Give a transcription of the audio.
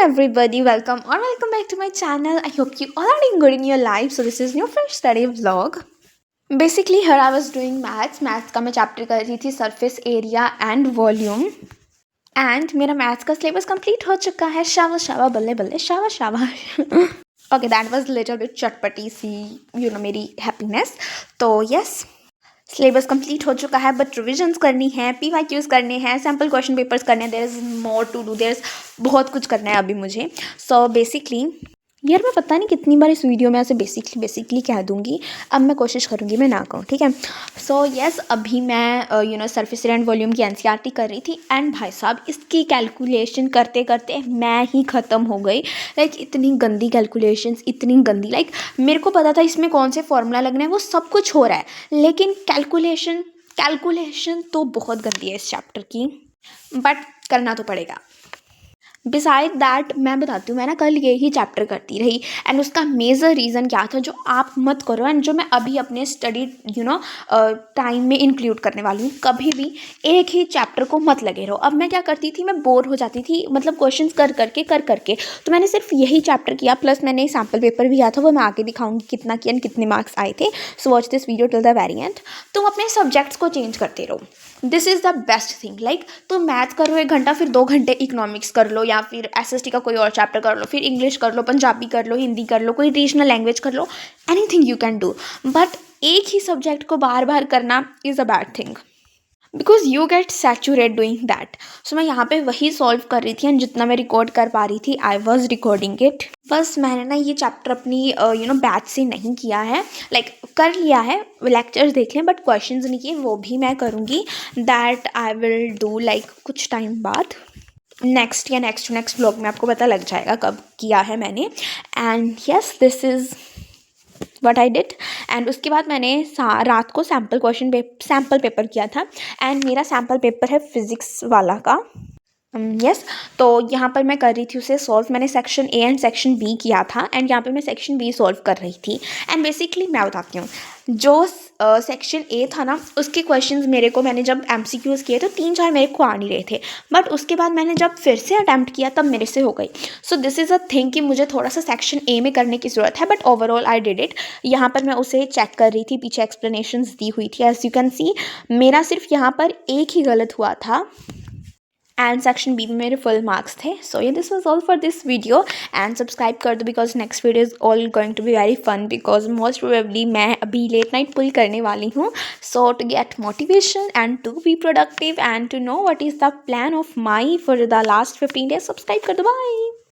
everybody, welcome back to my channel. I hope you all are doing good in your life. So this is new fresh study vlog. Basically here I was doing maths का मैं chapter कर रही थी surface area and volume and मेरा maths का syllabus complete हो चुका है. शाबाश शाबाश, बल्ले बल्ले, शाबाश शाबाश. Okay, that was little bit चटपटी सी मेरी हैप्पीनेस. तो यस, सिलेबस कंप्लीट हो चुका है, बट रिविजन्स करनी है, PYQs करने हैं, सैम्पल क्वेश्चन पेपर्स करने हैं. There is more to do, there is बहुत कुछ करना है अभी मुझे. सो बेसिकली यार मैं पता नहीं कितनी बार इस वीडियो में ऐसे बेसिकली कह दूँगी. अब मैं कोशिश करूँगी मैं ना कहूँ, ठीक है. सो यस, अभी मैं सरफेस एरिया एंड वॉल्यूम की NCERT कर रही थी एंड भाई साहब इसकी कैलकुलेशन करते करते मैं ही ख़त्म हो गई. लाइक इतनी गंदी कैलकुलेशंस, इतनी गंदी. लाइक मेरे को पता था इसमें कौन से फॉर्मूला लगने हैं, वो सब कुछ हो रहा है, लेकिन कैलकुलेशन तो बहुत गंदी है इस चैप्टर की, बट करना तो पड़ेगा. बिसाइड दैट मैं बताती हूँ, मैं ना कल ये ही चैप्टर करती रही एंड उसका मेजर रीज़न क्या था जो आप मत करो एंड जो मैं अभी अपने स्टडी टाइम में इंक्लूड करने वाली हूँ. कभी भी एक ही चैप्टर को मत लगे रहो. अब मैं क्या करती थी, मैं बोर हो जाती थी, मतलब क्वेश्चंस कर करके. तो मैंने सिर्फ यही चैप्टर किया, प्लस मैंने सैम्पल पेपर भी किया था, वो मैं आगे दिखाऊंगी कितना किया एंड कितने मार्क्स आए थे. So watch this video till the very and. तुम अपने सब्जेक्ट्स को चेंज करते रहो, this is the best thing. Like तुम मैथ कर लो 1 घंटा, फिर 2 घंटे इकोनॉमिक्स कर लो, या फिर SST का कोई और चैप्टर कर लो, फिर इंग्लिश कर लो, पंजाबी कर लो, हिंदी कर लो, कोई रीजनल लैंग्वेज कर लो. Anything you can do, but एक ही सब्जेक्ट को बार बार करना is a bad thing because you get saturate doing that. So मैं यहाँ पे वही सॉल्व कर रही थी एंड जितना मैं रिकॉर्ड कर पा रही थी आई वॉज रिकॉर्डिंग इट. बस मैंने ना ये चैप्टर अपनी बैच से नहीं किया है, लाइक कर लिया है, लेक्चर्स देख लें, बट क्वेश्चंस नहीं किए. वो भी मैं करूँगी, that I will do like कुछ टाइम बाद. नेक्स्ट व्लॉग में आपको पता लग जाएगा कब किया है मैंने. And yes, this is what I did. And उसके बाद मैंने रात को सैम्पल पेपर किया था एंड मेरा सैम्पल पेपर है फिज़िक्स वाला का. यस, तो यहाँ पर मैं कर रही थी उसे सॉल्व. मैंने section A and section B किया था एंड यहाँ पर मैं सेक्शन B सॉल्व कर रही थी. एंड बेसिकली मैं बताती हूँ, जो सेक्शन A था ना, उसके क्वेश्चंस मैंने जब MCQs किए तो 3-4 मेरे को आ नहीं रहे थे, बट उसके बाद मैंने जब फिर से अटैम्प्ट किया तब मेरे से हो गई. So this is a thing कि मुझे थोड़ा सा सेक्शन A में करने की ज़रूरत है, but overall I did it. यहाँ पर मैं उसे चेक कर रही थी, पीछे एक्सप्लेनेशंस दी हुई थी. एज यू कैन सी मेरा सिर्फ यहाँ पर एक ही गलत हुआ था एंड सेक्शन B में मेरे फुल मार्क्स थे. सो ये this was all for this video and subscribe कर दो because next video is all going to be very fun because most probably मैं अभी लेट नाइट पुल करने वाली हूँ. So to get motivation and to be productive and to know what is the plan of my for the last 15 days, subscribe कर दो. Bye.